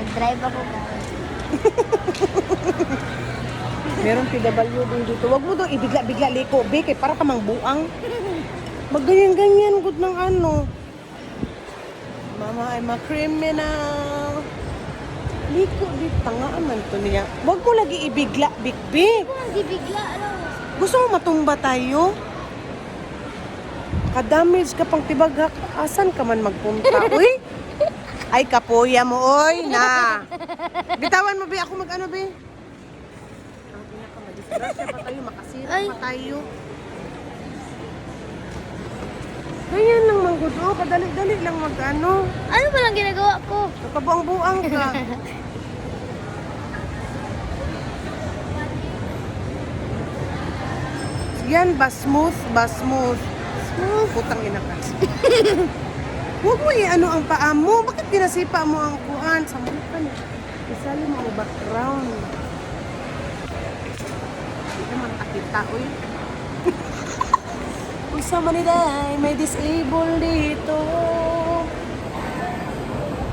Mag-drive ako guys. Meron PWD dito. Wag mo daw ibigla-bigla liko, be, kay para ka mang buang. Magganyan-ganyan gud ng ano. Mama, I'm a criminal. Liko, di tangaan man to niya. Wag mo lagi ibigla, big-big. Hindi bigla, ano? Gusto mo matumba tayo? Kadamage ka pang tibag, asan ka man magpunta? Uy! Ay, kapuya mo, oy, na! Bitawan mo, be. Ako mag-ano, be? Ang pinaka-madisgrasya pa tayo, makasira Ay. pa tayo. Ganyan lang, manggod. Oh, kadali-dali lang mag-ano. Ano ba lang ginagawa ko? Nakabuang-buang ka. Yan, ba-smooth, ba-smooth. Smooth. Putang ina ka. Huwag mo ano ang paa mo. Bakit pinasipa mo ang kuhan? Sa mukha niya. Isali mo ang background. Hindi naman kakita, uy. Usa man ni day, may disable dito.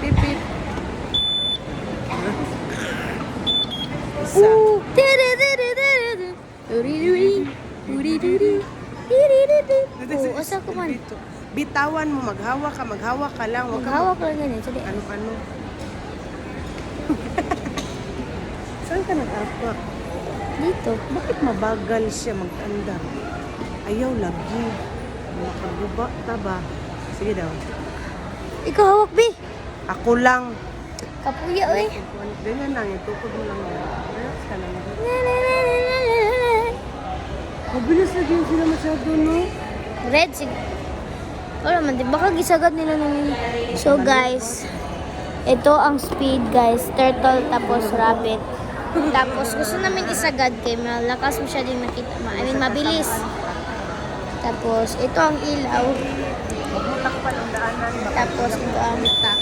Pipip. Isa. Oh, asa ko man? Bitawan mo, maghawa ka lang. Huwag ka Maghawak lang ganyan. Sige. ano-ano. Saan ka nag-apa? Dito. Bakit mabagal siya mag-anda? Ayaw lagi. Nakaguba ta ba? Sige daw. Ikaw hawak, Bi. Ako lang. Kapuya, oy. Ganyan lang, itukod mo lang. Relax ka lang. Mabilis na din sila masyado, no? Red, sige. Wala man, di baka gisagad nila ng yun. So guys, ito ang speed guys. Turtle tapos rabbit. Tapos gusto namin isagad kay malakas mo siya din makita. I mean, mabilis. Tapos ito ang ilaw. Huwag mo takpan ang daanan. Tapos ito ang tak.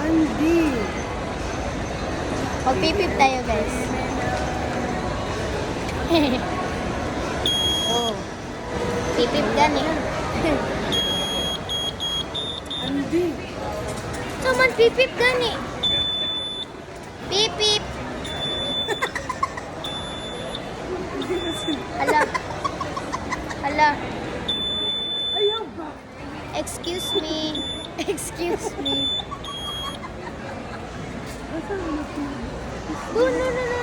Andy. Magpipip tayo guys. Oh. Pipip gani. Andy. So man pipip gani. Pipip. Hala. Hala. Ayaw ba? Excuse me. Excuse me. No, no, no, no.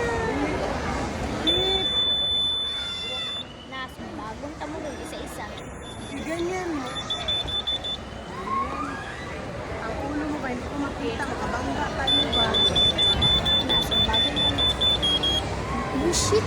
Nas, bagong tamo ng isa-isa. Ganyan mo. Ang ulo mo ba, hindi ko makita. Makabangga tayo ba? Nas, bagong tamo. Oh, shit.